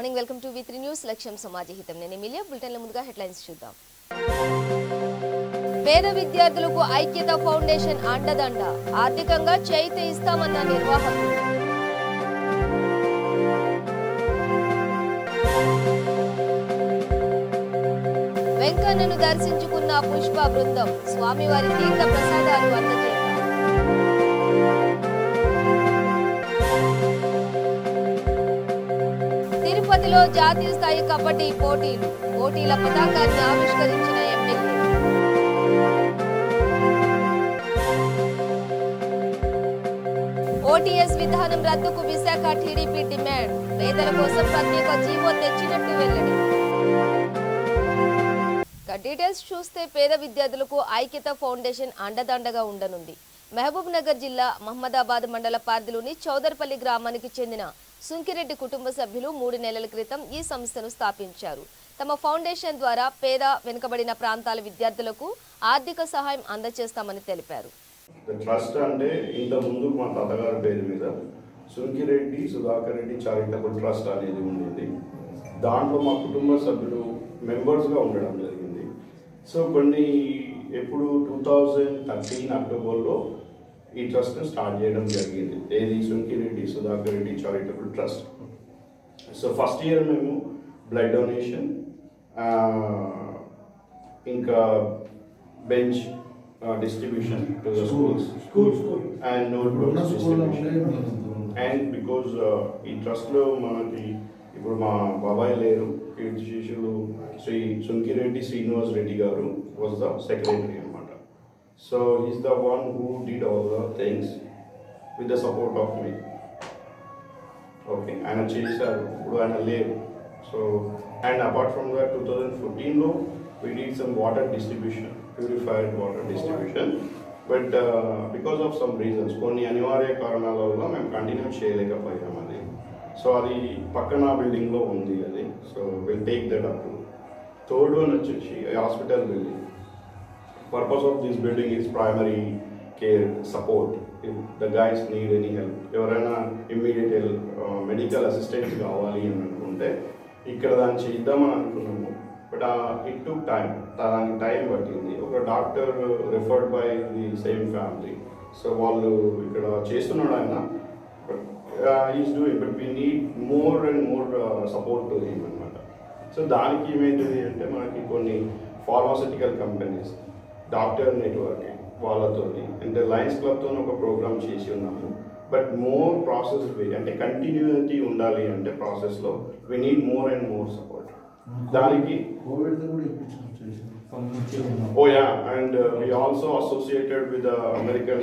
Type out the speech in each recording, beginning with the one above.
Morning welcome to V3 news లక్ష్యం సమాజహితం నేను Emilia బులెటిన్ల ముందుగా హెడ్లైన్స్ చూద్దాం పేద విద్యార్థులకు ఐక్యత ఫౌండేషన్ అండదండ ఆర్థికంగా చేయూత ఇస్తామన్న నిర్వాహకులు వెంకన్నను దర్శించుకున్న పుష్ప బృందం స్వామివారి తీర్థ ప్రసాదాలు అందజేశారు తిరుపతిలో జాతీయ స్థాయి కబడ్డీ పోటీల పతాకాన్ని ఆవిష్కరించిన ఎమ్మెల్యే ఓటీఎస్ విధానం రద్దుకు విశాఖ టీడీపీ డిమాండ్ పేదల కోసం ప్రత్యేక జీవో తెచ్చినట్టు వెల్లడి డీటెయిల్స్ చూస్తే పేద విద్యార్థులకు ఐక్యత ఫౌండేషన్ అండదండగా ఉండనుంది. మహబూబ్ నగర్ జిల్లా మహమ్మదాబాద్ మండల పరిధిలోని చౌదర్పల్లి గ్రామానికి చెందిన సుంకిరెడ్డి కుటుంబ సభ్యులు 3 నెలల క్రితం ఈ సంస్థను స్థాపించారు. తమ ఫౌండేషన్ ద్వారా పేద వెనుకబడిన ప్రాంతాల విద్యార్థులకు ఆర్థిక సహాయం అందజేస్తామని తెలిపారు. ట్రస్ట్ అంటే ఇంత ముందు మా తాతగారి పేరు మీద సుంకిరెడ్డి సుధాకర్ రెడ్డి చారిటబుల్ ట్రస్ట్ అనేది ఉండేది. దాంట్లో మా కుటుంబ సభ్యులు మెంబర్స్గా ఉండడం జరిగింది. సో కొన్ని ఎప్పుడు 2013 అక్టోబర్లో ఈ ట్రస్ట్ని స్టార్ట్ చేయడం జరిగింది. ఏది Sunkireddy Sudhakar Reddy charitable trust. So first year మేము బ్లడ్ డొనేషన్, ఇంకా bench distribution to the schools and notebook distribution. And because ఈ ట్రస్ట్లో మనకి ఇప్పుడు మా బాబాయ్ లేరు, కీర్తి శిష్యులు శ్రీ సుంకిరెడ్డి శ్రీనివాస్ రెడ్డి గారు వాజ్ ద సెక్రటరీ అనమాట. So is the one who did all the things with the support of me. Okay, ఆయన చేశారు, ఇప్పుడు ఆయన లేరు. So and apart from that 2014లో we did some water distribution, purified water distribution, but because of some reasons కొన్ని అనివార్య కారణాల వల్ల మేము కంటిన్యూ చేయలేకపోయాం అది. సో అది పక్కన బిల్డింగ్లో ఉంది అది. So will take that up. Third one వచ్చేసి hospital building. Purpose of this building is primary care support. If the guys need any help, ఎవరైనా ఇమ్మీడియట్ హెల్ప్ మెడికల్ అసిస్టెన్స్ కావాలి అని అనుకుంటే ఇక్కడ దాన్ని చేద్దామని అనుకున్నాము. బట్ ఇట్ టుక్ టైం, దానికి టైం పట్టింది. ఒక doctor referred by the same family. So వాళ్ళు ఇక్కడ చేస్తున్నాడు ఆయన, but is doing, but we need more and more support to him అనమాట. సో దానికి ఏమైతుంది అంటే మనకి కొన్ని ఫార్మాసిటికల్ కంపెనీస్, డాక్టర్ నెట్వర్క్ వాళ్ళతో అంటే లయన్స్ క్లబ్తో ఒక ప్రోగ్రామ్ చేసి ఉన్నాము. బట్ మోర్ ప్రాసెస్ అంటే కంటిన్యూటీ ఉండాలి అంటే ప్రాసెస్లో we need more and more support. దానికి and we also associated with the American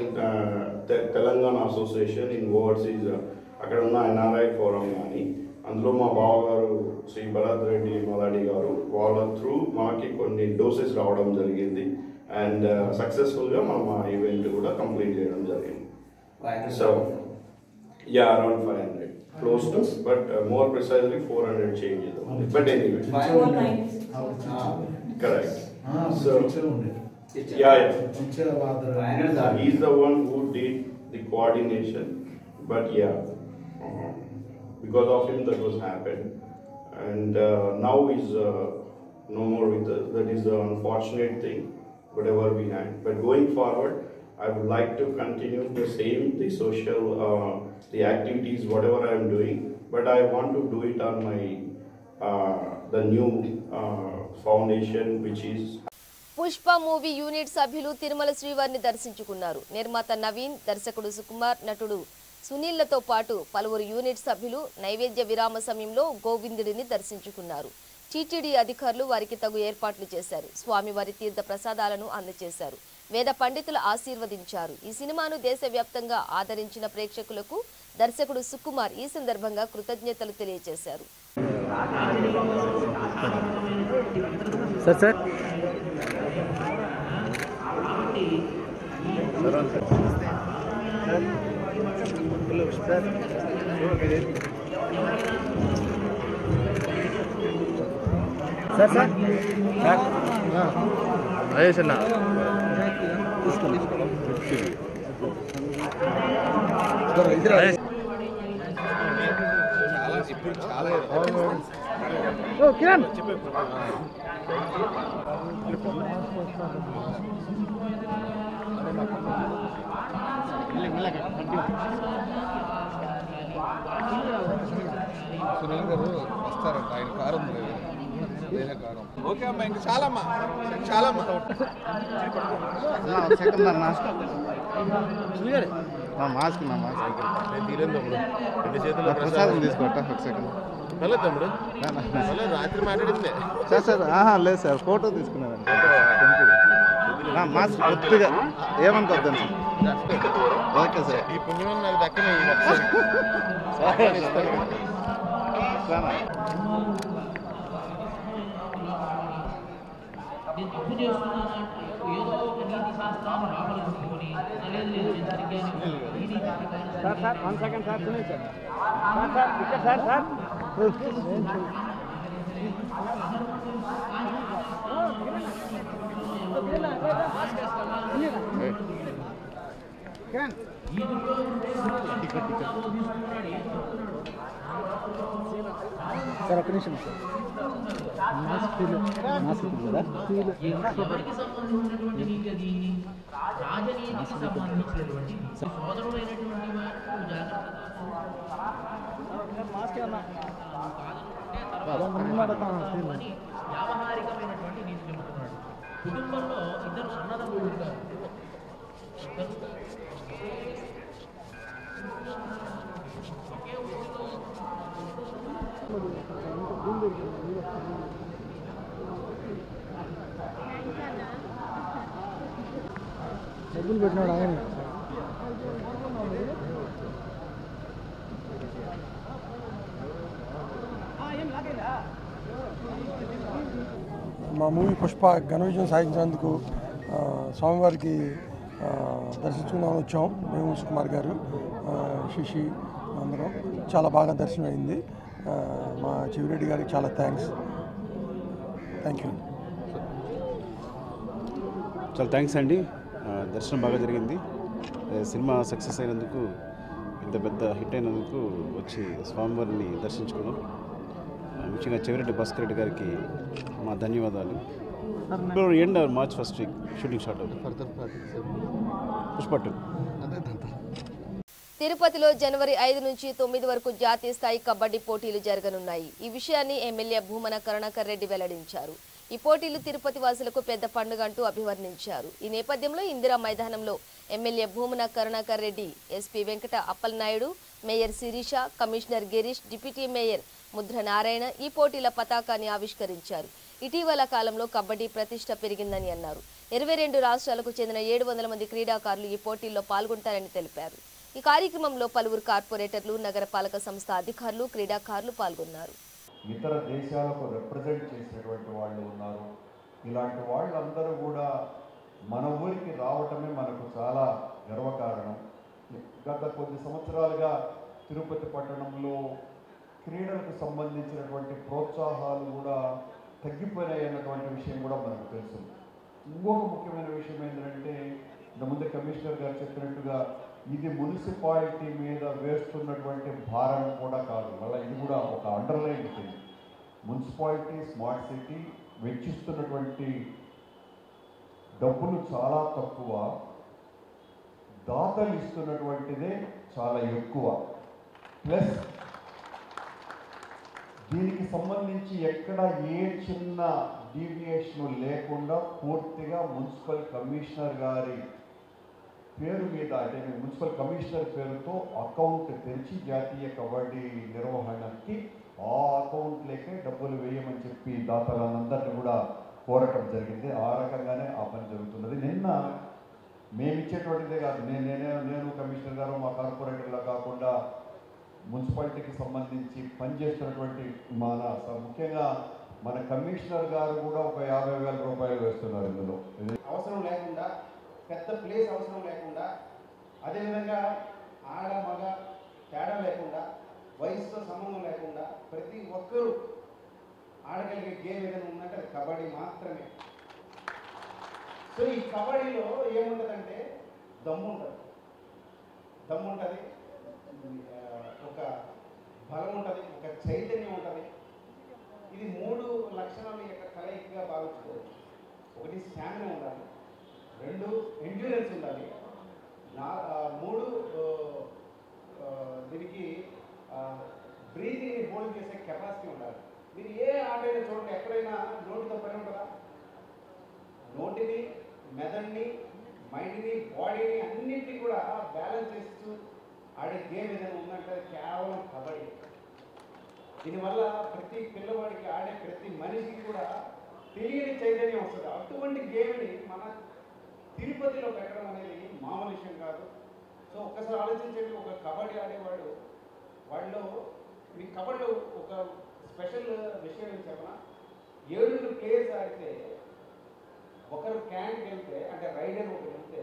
Telangana Association in overseas అక్కడ ఉన్న NRI ఫోరం కానీ అందులో మా బావగారు శ్రీ భరత్ రెడ్డి మలాడి గారు వాళ్ళ త్రూ మాకి కొన్ని డోసెస్ రావడం జరిగింది. అండ్ సక్సెస్ఫుల్గా మనం ఆ ఈవెంట్ కూడా కంప్లీట్ చేయడం జరిగింది. So around 500 close to, but more precisely 400 changes. But anyway, correct. So he's the one who did the coordination. But because of him that was happened, and now he's no more with us. That is the unfortunate thing, whatever we had. But going forward, I would like to continue the same, the social, the activities, whatever I am doing, but I want to do it on my, the new foundation, which is Pushpa movie unit సభ్యులు తిరుమల శ్రీవారిని దర్శించుకున్నారు. నిర్మాత నవీన్, దర్శకుడు సుకుమార్, నటుడు సునీళ్లతో పాటు పలువురు unit సభ్యులు నైవేద్య విరామ సమయంలో గోవిందుడిని దర్శించుకున్నారు. టీటీడీ అధికారులు వారికి తగు ఏర్పాట్లు చేశారు. స్వామివారి తీర్థ ప్రసాదాలను అందజేశారు. వేద పండితులు ఆశీర్వదించారు. ఈ సినిమాను దేశవ్యాప్తంగా ఆదరించిన ప్రేక్షకులకు దర్శకుడు సుకుమార్ ఈ సందర్భంగా కృతజ్ఞతలు తెలియజేశారు. సునీల్ గారు వస్తారంట, ఆయన కారు ఉంది, వేరే కారు. ఓకే అమ్మా, ఇంకా చాలమ్మా, చాలమ్మా. సెకండ్ మాస్క్ ప్రసాదం తీసుకోట ఒక సెకండ్. తమ్ముడు రాత్రి మాట్లాడింది సార్ లేదు సార్, ఫోటో తీసుకున్నానండి. మాస్క్ కొద్దిగా ఏమనుకోద్దాను సార్. Okay sir. ఈ పుణ్యం నాకు దక్కనే నేను తప్పు చేస్తున్నానంటే ఏదో ఒక నీతి శాస్త్రాన్ని రాబలుచుకొని లేదు లేదు నేను సరిగ్గానే ఈ నీతి సార్ ఒక్క నిమిషం సార్. ఎవరికి సంబంధించినటువంటి నీతి అది రాజనీతికి సంబంధించినటువంటి సోదరుడైనటువంటి వారు వ్యావహారికమైనటువంటి నీతి చెబుతున్నాడు. కుటుంబంలో ఇద్దరు అన్నదమ్ములు ఉంటారు. ఒకే ఊరిలో డబ్బులు పెట్టినాడు ఆయన. మా మూవీ పుష్ప ఘన విజయం సాధించినందుకు స్వామివారికి దర్శించుకుందామని వచ్చాం. మేము సుకుమార్ గారు, శశి అందరం చాలా బాగా దర్శనం అయింది. మా చివిరెడ్డి గారికి చాలా థ్యాంక్ యూ. చాలా థ్యాంక్స్ అండి. దర్శనం బాగా జరిగింది. సినిమా సక్సెస్ అయినందుకు, ఇంత పెద్ద హిట్ అయినందుకు వచ్చి స్వామివారిని దర్శించుకున్నాం. ముఖ్యంగా చెవిరెడ్డి భాస్కర్ రెడ్డి గారికి మా ధన్యవాదాలు. End March first week shooting start అవుతుంది. పుష్ప 2. తిరుపతిలో జనవరి 5 నుంచి 9 వరకు జాతీయ స్థాయి కబడ్డీ పోటీలు జరగనున్నాయి. ఈ విషయాన్ని ఎమ్మెల్యే భూమన కరుణాకర్ రెడ్డి వెల్లడించారు. ఈ పోటీలు తిరుపతి వాసులకు పెద్ద పండుగ అంటూ అభివర్ణించారు. ఈ నేపథ్యంలో ఇందిరా మైదానంలో MLA Bhumana Karunakar Reddy, SP Venkata Appalanaidu, mayor Sirisha, commissioner Girish, deputy mayor Mudra Narayana ఈ పోటీల పతాకాన్ని ఆవిష్కరించారు. ఇటీవల కాలంలో కబడ్డీ ప్రతిష్ట పెరిగిందని అన్నారు. 22 రాష్ట్రాలకు చెందిన 700 మంది క్రీడాకారులు ఈ పోటీల్లో పాల్గొంటారని తెలిపారు. ఈ కార్యక్రమంలో పలువురు కార్పొరేటర్లు, నగరపాలక సంస్థ అధికారులు, క్రీడాకారులు పాల్గొన్నారు. ఇతర దేశాలకు రిప్రజెంట్ చేసేటువంటి వాళ్ళు ఉన్నారు. ఇలాంటి వాళ్ళందరూ కూడా మన ఊరికి రావటమే మనకు చాలా గర్వకారణం. గత కొద్ది సంవత్సరాలుగా తిరుపతి పట్టణంలో క్రీడలకు సంబంధించినటువంటి ప్రోత్సాహాలు కూడా తగ్గిపోయాయి అన్నటువంటి విషయం కూడా మనకు తెలుసు. ఇంకొక ముఖ్యమైన విషయం ఏంటంటే, ఇంతకుముందే కమిషనర్ గారు చెప్పినట్టుగా ఇది మున్సిపాలిటీ మీద వేస్తున్నటువంటి భారం కూడా కాదు. మళ్ళీ ఇది కూడా ఒక underline thing. Municipality smart city వెచ్చిస్తున్నటువంటి డబ్బులు చాలా తక్కువ, దాతలు ఇస్తున్నటువంటిదే చాలా ఎక్కువ. ప్లస్ దీనికి సంబంధించి ఎక్కడ ఏ చిన్న డీవియేషన్ లేకుండా పూర్తిగా మున్సిపల్ కమిషనర్ గారి పేరు మీద, అంటే మున్సిపల్ కమిషనర్ పేరుతో అకౌంట్ తెరిచి జాతీయ కబడ్డీ నిర్వహణకి ఆ అకౌంట్లోకే డబ్బులు వేయమని చెప్పి దాతలందరినీ కూడా కోరటం జరిగింది. ఆ రకంగానే ఆ పని జరుగుతున్నది. నిన్న మేము ఇచ్చేటువంటిదే కాదు, నేను కమిషనర్ గారు, మా కార్పొరేటర్లా కాకుండా మున్సిపాలిటీకి సంబంధించి పనిచేస్తున్నటువంటి ముఖ్యంగా మన కమిషనర్ గారు కూడా ఒక 50,000 రూపాయలు వేస్తున్నారు. ఇందులో అవసరం లేకుండా, పెద్ద ప్లేస్ అవసరం లేకుండా, అదేవిధంగా ఆడ మగ తేడా లేకుండా, వయసుతో సంబంధం లేకుండా ప్రతి ఒక్కరూ ఆడగలిగే గేమ్ ఏదైనా ఉందంటే అది కబడ్డీ మాత్రమే. సో ఈ కబడ్డీలో ఏముంటుందంటే దమ్ము ఉంటుంది, ఒక బలం ఉంటుంది, ఒక చైతన్యం ఉంటుంది. ఇది 3 లక్షణాల యొక్క కలయికగా భావించుకోవచ్చు. ఒకటి స్టామినా ఉండాలి, 2 ఎండ్యూరెన్స్ ఉండాలి, 3 దీనికి బ్రీతింగ్ని హోల్డ్ చేసే కెపాసిటీ ఉండాలి. మీరు ఏ ఆట అయినా చూడండి, ఎక్కడైనా నోటితో పని ఉంటుందా? నోటిని, మెదడుని, మైండ్ని, బాడీని అన్నింటినీ కూడా బ్యాలెన్స్ చేస్తూ ఆడే గేమ్ ఏదైనా ఉందంటే కేవలం కబడ్డీ. దీనివల్ల ప్రతి పిల్లవాడికి, ఆడే ప్రతి మనిషికి కూడా తెలియని చైతన్యం వస్తుంది. అటువంటి గేమ్ని మన తిరుపతిలో పెట్టడం అనేది మామూలు విషయం కాదు. సో ఒక్కసారి ఆలోచించండి, ఒక కబడ్డీ ఆడేవాడు వాళ్ళు మీ కబడ్డీలో ఒక స్పెషల్ విషయం ఏం చెప్పనా, 7 ప్లేయర్స్ ఆడితే ఒకరు క్యాంట్కి వెళ్తే, అంటే రైడర్ ఒకరు వెళ్తే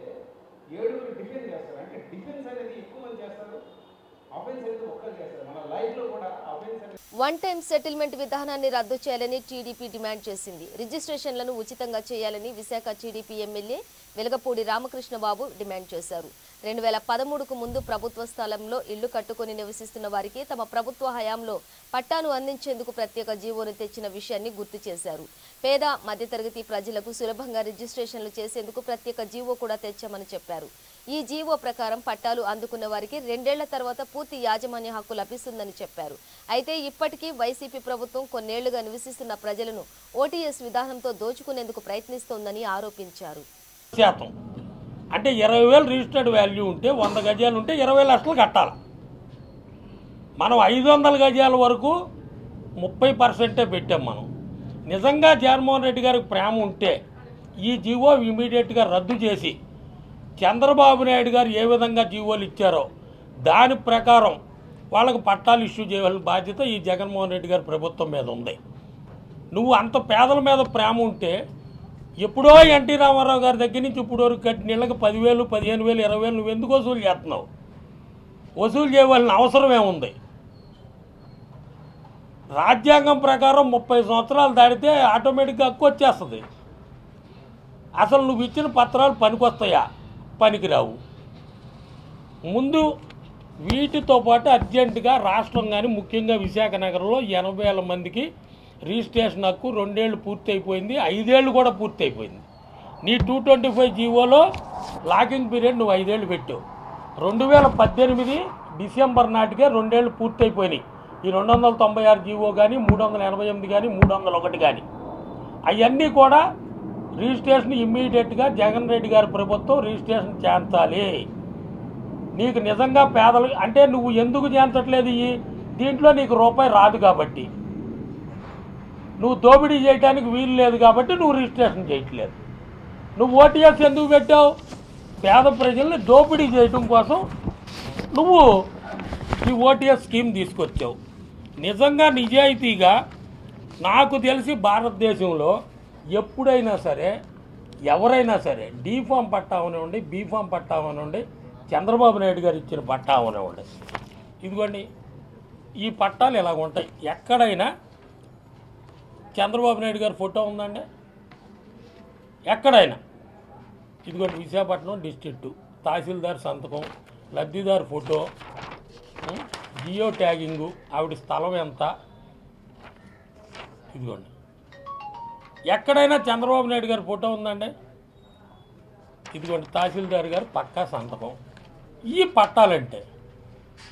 7 డిఫెన్స్ చేస్తారు. అంటే డిఫెన్స్ అనేది ఎక్కువ మంది చేస్తారు, ఆఫెన్స్ అనేది ఒక్కరు చేస్తారు. మన లైఫ్లో కూడా ఆఫెన్స్ అనేది వన్ టైం సెటిల్మెంట్ విధానాన్ని రద్దు చేయాలని టీడీపీ డిమాండ్ చేసింది. రిజిస్ట్రేషన్లను ఉచితంగా చేయాలని Visakha TDP MLA Velagapudi Ramakrishna Babu demand చేశారు. 2013కు ముందు ప్రభుత్వ స్థలంలో ఇళ్లు కట్టుకుని నివసిస్తున్న వారికి తమ ప్రభుత్వ హయాంలో పట్టాను అందించేందుకు ప్రత్యేక జీవోను తెచ్చిన విషయాన్ని గుర్తు చేశారు. పేద మధ్యతరగతి ప్రజలకు సులభంగా రిజిస్ట్రేషన్లు చేసేందుకు ప్రత్యేక జీవో కూడా తెచ్చామని చెప్పారు. ఈ జీవో ప్రకారం పట్టాలు అందుకున్న వారికి 2 ఏళ్ల తర్వాత పూర్తి యాజమాన్య హక్కు లభిస్తుందని చెప్పారు. అయితే ఇప్పటికీ వైసీపీ ప్రభుత్వం కొన్నేళ్లుగా నివసిస్తున్న ప్రజలను ఓటీఎస్ విధానంతో దోచుకునేందుకు ప్రయత్నిస్తోందని ఆరోపించారు. అంటే 20,000 రిజిస్టర్డ్ వాల్యూ ఉంటే 100 గజాలు ఉంటే 20 లక్షలు కట్టాలి. మనం 500 గజాల వరకు 30% పెట్టాం. మనం నిజంగా జగన్మోహన్ రెడ్డి గారికి ప్రేమ ఉంటే ఈ జీవో ఇమీడియట్గా రద్దు చేసి చంద్రబాబు నాయుడు గారు ఏ విధంగా జీవోలు ఇచ్చారో దాని ప్రకారం వాళ్ళకు పట్టాలు ఇష్యూ చేయాల్సిన బాధ్యత ఈ జగన్మోహన్ రెడ్డి గారి ప్రభుత్వం మీద ఉంది. నువ్వు అంత పేదల మీద ప్రేమ ఉంటే ఎప్పుడో ఎన్టీ రామారావు గారి దగ్గర నుంచి ఇప్పుడు వరకు కట్టిన ఇళ్ళకి 10,000, 15,000, 20,000 నువ్వు ఎందుకు వసూలు చేస్తున్నావు? వసూలు చేయవలసిన అవసరం ఏముంది? రాజ్యాంగం ప్రకారం 30 సంవత్సరాలు దాటితే ఆటోమేటిక్గా హక్కు వచ్చేస్తుంది. అసలు నువ్వు ఇచ్చిన పత్రాలు పనికొస్తాయా? పనికిరావు. ముందు వీటితో పాటు అర్జెంటుగా రాష్ట్రం కానీ ముఖ్యంగా విశాఖ నగరంలో 80,000 మందికి రిజిస్ట్రేషన్ హక్కు 2 ఏళ్ళు పూర్తి అయిపోయింది, 5 ఏళ్ళు కూడా పూర్తి అయిపోయింది. నీ 225 జీవోలో లాకింగ్ పీరియడ్ నువ్వు 5 ఏళ్ళు పెట్టావు. 2018 డిసెంబర్ నాటికే 2 ఏళ్ళు పూర్తి అయిపోయినాయి. ఈ 296 జీవో కానీ 388 కానీ 301 కానీ అవన్నీ కూడా రిజిస్ట్రేషన్ ఇమ్మీడియట్గా జగన్ రెడ్డి గారి ప్రభుత్వం రిజిస్ట్రేషన్ చేయించాలి. నీకు నిజంగా పేదలు అంటే నువ్వు ఎందుకు చేయించట్లేదు? దీంట్లో నీకు రూపాయి రాదు కాబట్టి, నువ్వు దోపిడీ చేయడానికి వీలు లేదు కాబట్టి నువ్వు రిజిస్ట్రేషన్ చేయట్లేదు. నువ్వు ఓటీఎస్ ఎందుకు పెట్టావు? పేద ప్రజల్ని దోపిడీ చేయడం కోసం నువ్వు ఈ ఓటీఎస్ స్కీమ్ తీసుకొచ్చావు. నిజంగా నిజాయితీగా నాకు తెలిసి భారతదేశంలో ఎప్పుడైనా సరే ఎవరైనా సరే డి ఫామ్ పట్టా అవనివ్వండి, బీ ఫామ్ పట్టా అవనివ్వండి, చంద్రబాబు నాయుడు గారు ఇచ్చిన పట్టా అవనివ్వండి, ఇదిగోండి ఈ పట్టాలు ఇలాగ ఉంటాయి. ఎక్కడైనా చంద్రబాబు నాయుడు గారి ఫోటో ఉందండి? ఎక్కడైనా ఇదిగోండి విశాఖపట్నం డిస్ట్రిక్టు తహసీల్దార్ సంతకం, లబ్ధిదారు ఫోటో, జియో ట్యాగింగు, ఆవిడ స్థలం ఎంత, ఇదిగోండి ఎక్కడైనా చంద్రబాబు నాయుడు గారి ఫోటో ఉందండి? ఇదిగోండి తహసీల్దార్ గారు పక్కా సంతకం. ఈ పట్టాలంటే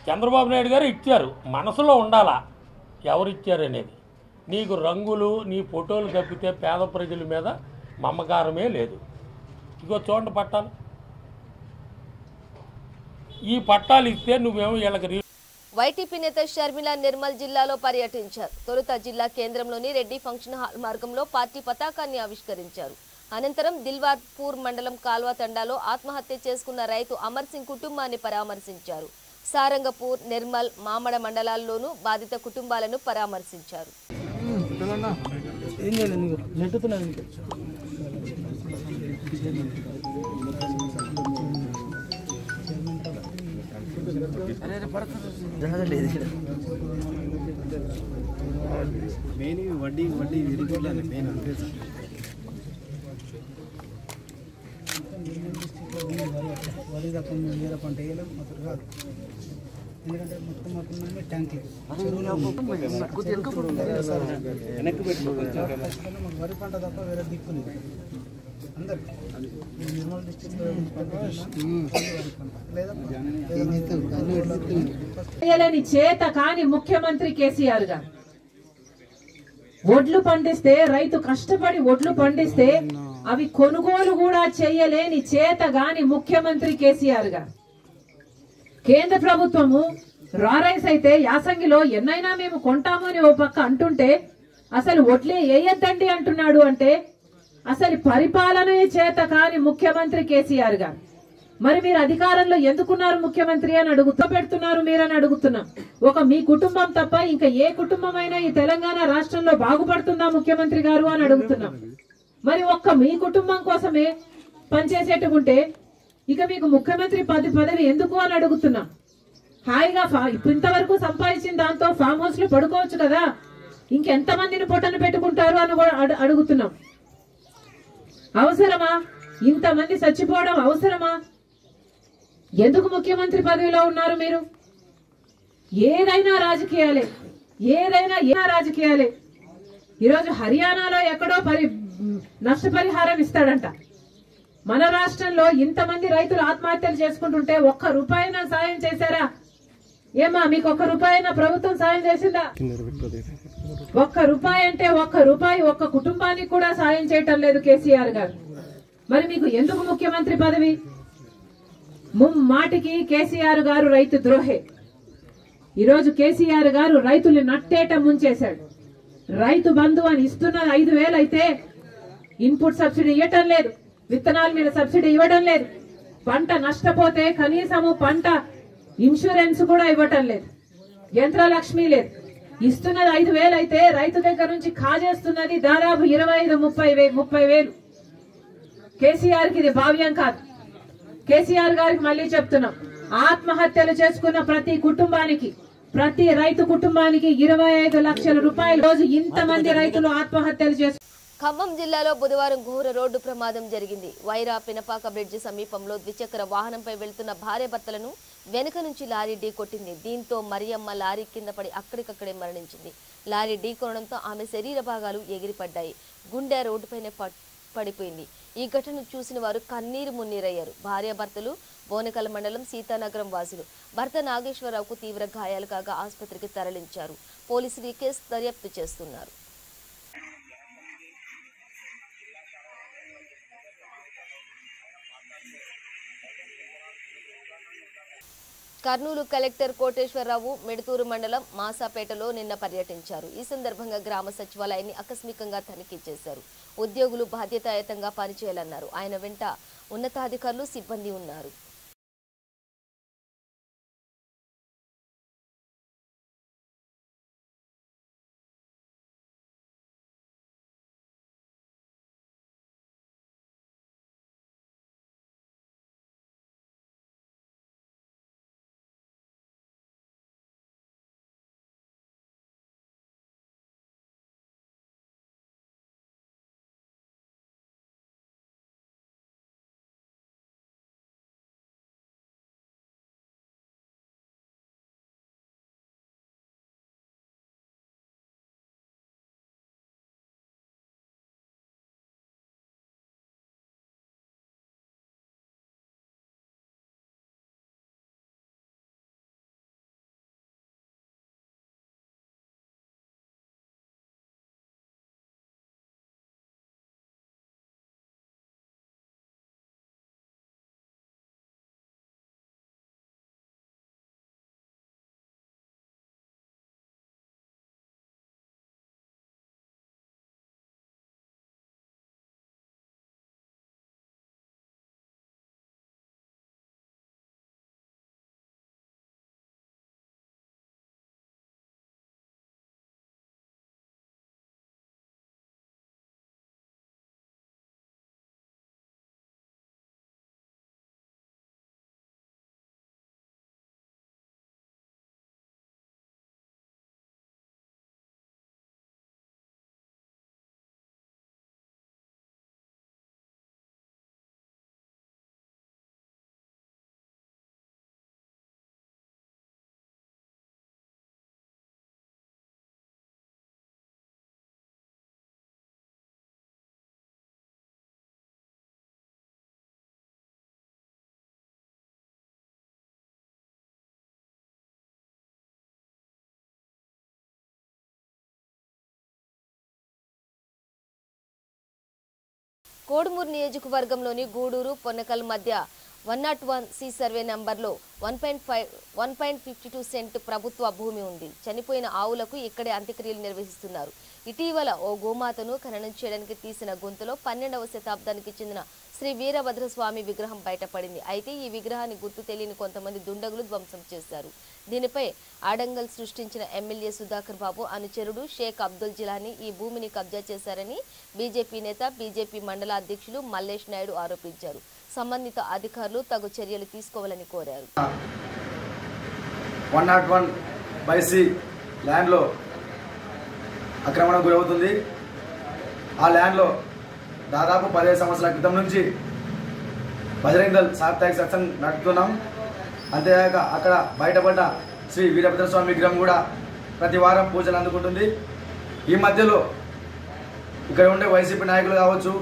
చంద్రబాబు నాయుడు గారు ఇచ్చారు, మనసులో ఉండాలా ఎవరు ఇచ్చారు అనేది. నీకు రంగులు నీ ఫోటోలు తప్పితే పేద ప్రజల మీద మమకారమే లేదు. ఇదిగో చూడండి పట్టాలు. ఈ పట్టాలు ఇస్తే నువ్వేమో వీళ్ళకి. వైటీపీ నేత షర్మిల నిర్మల్ జిల్లాలో పర్యటించారు. తొలుత జిల్లా కేంద్రంలోని రెడ్డి ఫంక్షన్ హాల్ మార్గంలో పార్టీ పతాకాన్ని ఆవిష్కరించారు. అనంతరం దిల్వార్పూర్ మండలం కాల్వ తండాలో ఆత్మహత్య చేసుకున్న రైతు అమర్ సింగ్ కుటుంబాన్ని పరామర్శించారు. సారంగపూర్, నిర్మల్, మామడ మండలాల్లోనూ బాధిత కుటుంబాలను పరామర్శించారు. వడ్డీ మెయిన్ అంతే సార్. వరి తప్ప వేరే పంట వేయలేము, మాకు రాదు. ఎందుకంటే మొత్తం ట్యాంక్ వరి పంట తప్ప వేరే దిక్కుని అందరు నిర్మల్ చేయలేని చేత కాని ముఖ్యమంత్రి కేసీఆర్ గారు ఒడ్లు పండిస్తే రైతు కష్టపడి ఒడ్లు పండిస్తే అవి కొనుగోలు కూడా చేయలేని చేత గాని ముఖ్యమంత్రి కేసీఆర్ గారు. కేంద్ర ప్రభుత్వము రైస్ అయితే యాసంగిలో ఎన్నైనా మేము కొంటాము అని ఓ పక్క అంటుంటే అసలు ఒడ్లే వేయద్దండి అంటున్నాడు. అంటే అసలు పరిపాలనే చేత కాని ముఖ్యమంత్రి కేసీఆర్ గారు. మరి మీరు అధికారంలో ఎందుకున్నారు ముఖ్యమంత్రి అని పెడుతున్నారు మీరని అడుగుతున్నాం. ఒక మీ కుటుంబం తప్ప ఇంకా ఏ కుటుంబం అయినా ఈ తెలంగాణ రాష్ట్రంలో బాగుపడుతుందా ముఖ్యమంత్రి గారు అని అడుగుతున్నాం. మరి ఒక్క మీ కుటుంబం కోసమే పనిచేసేట్టుకుంటే ఇక మీకు ముఖ్యమంత్రి పదవి ఎందుకు అని అడుగుతున్నాం. హాయిగా ఇంతవరకు సంపాదించిన దాంతో ఫామ్ హౌస్ లో పడుకోవచ్చు కదా, ఇంకెంత మందిని పొట్టను పెట్టుకుంటారు అని అడుగుతున్నాం. అవసరమా? ఇంతమంది చచ్చిపోవడం అవసరమా? ఎందుకు ముఖ్యమంత్రి పదవిలో ఉన్నారు మీరు? ఏదైనా రాజకీయాలే, ఏదైనా రాజకీయాలే. ఈరోజు హర్యానాలో ఎక్కడో నష్టపరిహారం ఇస్తాడంట. మన రాష్ట్రంలో ఇంతమంది రైతులు ఆత్మహత్యలు చేసుకుంటుంటే ఒక్క రూపాయినా సాయం చేశారా? ఏమా మీకు ఒక్క రూపాయినా ప్రభుత్వం సాయం చేసిందా? ఒక్క రూపాయి అంటే ఒక్క రూపాయి ఒక్క కుటుంబానికి కూడా సాయం చేయటం లేదు కేసీఆర్ గారు. మరి మీకు ఎందుకు ముఖ్యమంత్రి పదవి? మాటికి కేసీఆర్ గారు రైతు ద్రోహే. ఈరోజు కేసీఆర్ గారు రైతుల్ని నట్టేట ముంచేశాడు. రైతు బంధు అని ఇస్తున్నది 5,000 అయితే ఇన్పుట్ సబ్సిడీ ఇవ్వటం లేదు, విత్తనాల మీద సబ్సిడీ ఇవ్వడం లేదు, పంట నష్టపోతే కనీసము పంట ఇన్సూరెన్స్ కూడా ఇవ్వటం లేదు, యంత్రలక్ష్మి లేదు. ఇస్తున్నది 5,000 అయితే రైతు దగ్గర నుంచి కాజేస్తున్నది దాదాపు 25,000-30,000. కేసీఆర్ కి ఇది భావ్యం కాదు. కేసీఆర్ గారికి మళ్ళీ చెప్తున్నాం, ఆత్మహత్యలు చేసుకున్న ప్రతి కుటుంబానికి, ప్రతి రైతు కుటుంబానికి 25 లక్షల రూపాయలు. రోజు ఇంతమంది రైతులు ఆత్మహత్యలు చేసుకున్నారు. ఖమ్మం జిల్లాలో బుధవారం ఘోర రోడ్డు ప్రమాదం జరిగింది. వైరా పినపాక బ్రిడ్జి సమీపంలో ద్విచక్ర వాహనంపై వెళ్తున్న భార్యాభర్తలను వెనుక నుంచి లారీ ఢీ కొట్టింది. దీంతో మరియమ్మ లారీ కింద పడి అక్కడికక్కడే మరణించింది. లారీ ఢీ కొనడంతో ఆమె శరీర భాగాలు ఎగిరిపడ్డాయి. గుండె రోడ్డుపైనే పడిపోయింది. ఈ ఘటనను చూసిన వారు కన్నీరు మున్నీరయ్యారు. భార్యాభర్తలు బోనకల్ మండలం సీతానగరం వాసులు. భర్త నాగేశ్వరరావుకు తీవ్ర గాయాలు కాగా ఆసుపత్రికి తరలించారు. పోలీసులు ఈ కేసు దర్యాప్తు చేస్తున్నారు. కర్నూలు కలెక్టర్ కోటేశ్వరరావు మెడతూరు మండలం మాసాపేటలో నిన్న పర్యటించారు. ఈ సందర్భంగా గ్రామ సచివాలయాన్ని ఆకస్మికంగా తనిఖీ చేశారు. ఉద్యోగులు బాధ్యతాయుతంగా పనిచేయాలన్నారు. ఆయన వెంట ఉన్నతాధికారులు, సిబ్బంది ఉన్నారు. కోడుమూరు నియోజకవర్గంలోని గూడూరు పొన్నకల్ మధ్య 101C సర్వే నంబర్లో 1.52 సెంట్ ప్రభుత్వ భూమి ఉంది. చనిపోయిన ఆవులకు ఇక్కడే అంత్యక్రియలు నిర్వహిస్తున్నారు. ఇటీవల ఓ గోమాతను ఖననం చేయడానికి తీసిన గుంతలో 12వ శతాబ్దానికి చెందిన శ్రీ వీరభద్రస్వామి విగ్రహం బయటపడింది. అయితే ఈ విగ్రహాన్ని గుర్తు తెలియని కొంతమంది దుండగులు ధ్వంసం చేశారు. దీనిపై ఆడంగల్ సృష్టించిన ఎమ్మెల్యే సుధాకర్ బాబు అనుచరుడు షేక్ అబ్దుల్ జిలానీ ఈ భూమిని కబ్జా చేశారని బీజేపీ నేత, బీజేపీ మండల అధ్యక్షులు మల్లేష్ నాయుడు ఆరోపించారు. సంబంధిత అధికారులు తగు చర్యలు తీసుకోవాలని కోరారు. 101/C ల్యాండ్లో ఆక్రమణకు గురవుతుంది. ఆ ల్యాండ్లో దాదాపు 15 సంవత్సరాల క్రితం నుంచి బజరంగ్ దళ్ సాప్తాహిక సత్సంగ్ నడుపుతున్నాం. అంతేగాక అక్కడ బయటపడ్డ శ్రీ వీరభద్రస్వామి విగ్రహం కూడా ప్రతి వారం పూజలు అందుకుంటుంది. ఈ మధ్యలో ఇక్కడ ఉండే వైసీపీ నాయకులు కావచ్చు,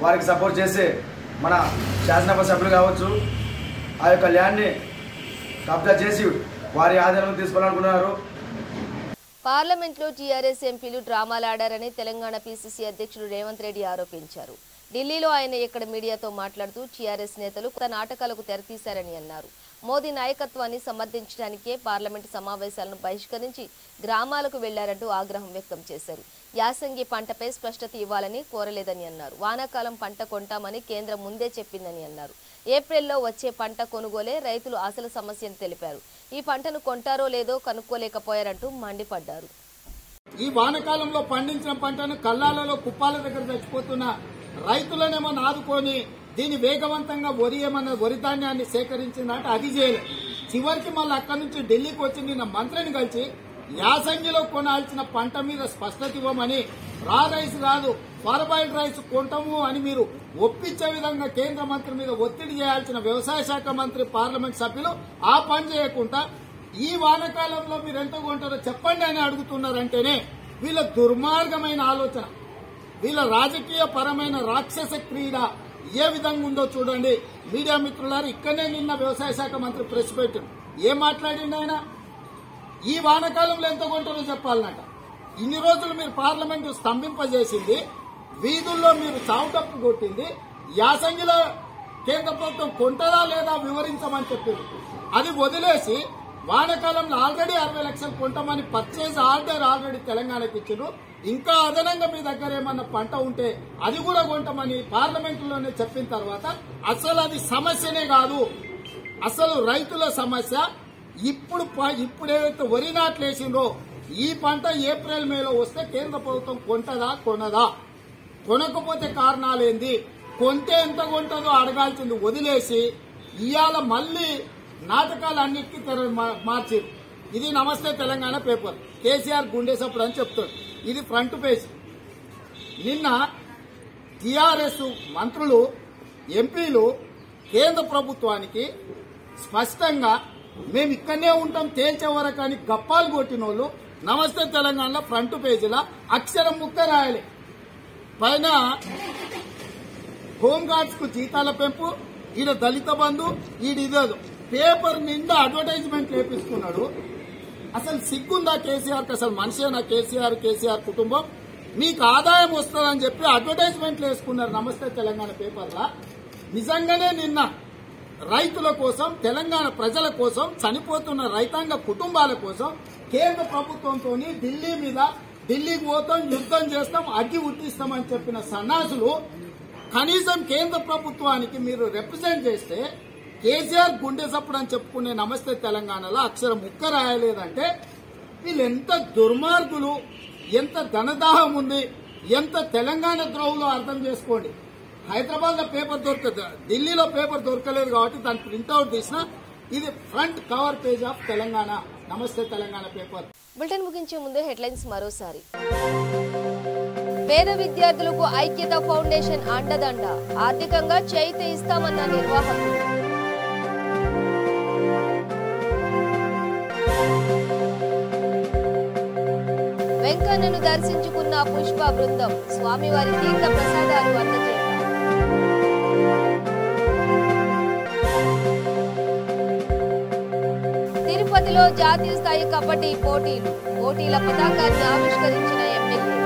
వారికి సపోర్ట్ చేసే మన శాసనసభ సభ్యులు కావచ్చు, ఆ యొక్క ల్యాండ్ని కబ్జా చేసి వారి ఆధీనంలో తీసుకోవాలనుకున్నారు. పార్లమెంట్లో టీఆర్ఎస్ ఎంపీలు డ్రామాలాడారని తెలంగాణ పీసీసీ అధ్యక్షుడు రేవంత్ రెడ్డి ఆరోపించారు. ఢిల్లీలో ఆయన ఇక్కడ మీడియాతో మాట్లాడుతూ టీఆర్ఎస్ నేతలు కొత్త నాటకాలకు తెరతీశారని అన్నారు. మోదీ నాయకత్వాన్ని సమర్థించడానికే పార్లమెంటు సమావేశాలను బహిష్కరించి గ్రామాలకు వెళ్లారంటూ ఆగ్రహం వ్యక్తం చేశారు. యాసంగి పంటపై స్పష్టత ఇవ్వాలని కోరలేదని అన్నారు. వానాకాలం పంట కొంటామని కేంద్రం ముందే చెప్పిందని అన్నారు. ఏప్రిల్లో వచ్చే పంట కొనుగోలే రైతులు అసలు సమస్యను తెలిపారు. ఈ పంటను కొంటారో లేదో కనుక్కోలేకపోయారంటూ మండిపడ్డారు. ఈ వానకాలంలో పండించిన పంటను కల్లాలలో కుప్పాల దగ్గర చచ్చిపోతున్న రైతులనేమో ఆదుకొని దీన్ని వేగవంతంగా వరి ధాన్యాన్ని సేకరించిందంటే అది చేయలేదు. చివరికి మళ్ళీ అక్కడి నుంచి ఢిల్లీకి వచ్చి నిన్న మంత్రిని కలిసి యాసంగిలో కొనాల్సిన పంట మీద స్పష్టత ఇవ్వమని, రా రైస్ కాదు ఫార్బాయిల్డ్ రైస్ కొంటాము అని మీరు ఒప్పించే విధంగా కేంద్ర మంత్రి మీద ఒత్తిడి చేయాల్సిన వ్యవసాయ శాఖ మంత్రి, పార్లమెంట్ సభ్యులు ఆ పని చేయకుండా ఈ వానకాలంలో మీరు ఎంత కొంటారో చెప్పండి అని అడుగుతున్నారంటేనే వీళ్ళ దుర్మార్గమైన ఆలోచన, వీళ్ళ రాజకీయ పరమైన రాక్షస క్రీడ ఏ విధంగా ఉందో చూడండి. మీడియా మిత్రులారు, ఇక్కడనే నిన్న వ్యవసాయ శాఖ మంత్రి ప్రెస్ పెట్టారు. ఏం మాట్లాడిండు ఆయన? ఈ వానకాలంలో ఎంత కొంటారో చెప్పాలన్నట. ఇన్ని రోజులు మీరు పార్లమెంటు స్తంభింపజేసింది, వీధుల్లో మీరు చావుటప్పు కొట్టింది, యాసంగిలో కేంద్ర ప్రభుత్వం కొంటదా లేదా వివరించమని చెప్పింది. అది వదిలేసి వానకాలంలో ఆల్రెడీ 60 లక్షలు కొంటామని పర్చేజ్ ఆర్డర్ ఆల్రెడీ తెలంగాణకి ఇచ్చారు. ఇంకా అదనంగా మీ దగ్గర ఏమన్నా పంట ఉంటే అది కూడా కొంటామని పార్లమెంటులోనే చెప్పిన తర్వాత అసలు అది సమస్యనే కాదు, అసలు రైతుల సమస్య. ఇప్పుడేదైతే వరి నాట్లు వేసిందో ఈ పంట ఏప్రిల్ మేలో వస్తే కేంద్ర ప్రభుత్వం కొంటదా కొనదా, కొనకపోతే కారణాలేంది, కొంటే ఎంత కొంటదో అడగాల్సింది వదిలేసి ఇవాళ మళ్లీ నాటకాలన్నిటికీ మార్చారు. ఇది నమస్తే తెలంగాణ పేపర్, కేసీఆర్ గుండెసప్పుడు అని చెప్తాడు. ఇది ఫ్రంట్ పేజ్. నిన్న టీఆర్ఎస్ మంత్రులు, ఎంపీలు కేంద్ర ప్రభుత్వానికి స్పష్టంగా మేము ఇక్కడనే ఉంటాం తేల్చే వరకు అని గప్పాలు కొట్టిన వాళ్ళు నమస్తే తెలంగాణలో ఫ్రంట్ పేజీలో అక్షరం ముక్క రాయాలి. పైన హోంగార్డ్స్ కు జీతాల పెంపు, ఈడ దళిత బంధు, ఈడిదేదో పేపర్ నిండా అడ్వర్టైజ్మెంట్ లేపిస్తున్నాడు. అసలు సిగ్గుందా కేసీఆర్కి? అసలు మనిషేనా కేసీఆర్ కుటుంబం? మీకు ఆదాయం వస్తుందని చెప్పి అడ్వర్టైజ్మెంట్లు వేసుకున్నారు నమస్తే తెలంగాణ పేపర్లా. నిజంగానే నిన్న రైతుల కోసం, తెలంగాణ ప్రజల కోసం, చనిపోతున్న రైతాంగ కుటుంబాల కోసం కేంద్ర ప్రభుత్వంతో ఢిల్లీకి పోతాం, యుద్దం చేస్తాం, అగ్గి ఉట్టిస్తామని చెప్పిన సన్నాసులు కనీసం కేంద్ర ప్రభుత్వానికి మీరు రిప్రజెంట్ చేస్తే కేసీఆర్ గుండె సప్పుడు అని చెప్పుకునే నమస్తే తెలంగాణలో అక్షరం ముక్క రాయలేదంటే వీళ్ళు ఎంత దుర్మార్గులు, ఎంత ధనదాహం ఉంది, ఎంత తెలంగాణ ద్రోహులు అర్థం చేసుకోండి. హైదరాబాద్ లో పేపర్ దొరకదు, ఢిల్లీలో పేపర్ దొరకలేదు కాబట్టి దాని ప్రింట్అవుట్ తీసిన ఇది front cover page of Telangana నమస్తే తెలంగాణ పేపర్. బులెటిన్ ముగించే ముందే హెడ్లైన్స్ మరోసారి. పేద విద్యార్థులకు ఐక్యత ఫౌండేషన్ అండదండ, ఆర్థికంగా చేయితే ఇస్తామన్న నిర్వాహకులు. వెంకన్నను దర్శించుకున్న పుష్ప బృందం, స్వామివారి తీర్థ ప్రసాదాలు అందజేశారు. తిరుపతిలో జాతీయ స్థాయి కబడ్డీ పోటీల పతాకాన్ని ఆవిష్కరించిన ఎమ్మెల్యే.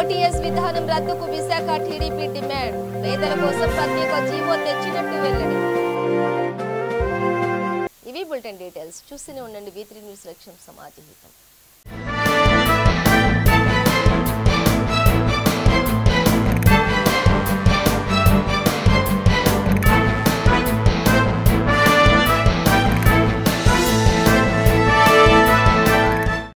ఓటీఎస్ విధానం రద్దుకు విశాఖ టీడీపీ డిమాండ్. పేదల కోసం ప్రత్యేక జీవో తెచ్చినట్టు వెల్లడి. ఇవి బులెటిన్ డీటెయిల్స్. చూస్తూనే ఉండండి V3 న్యూస్ లక్ష్యం సమాజ హితం.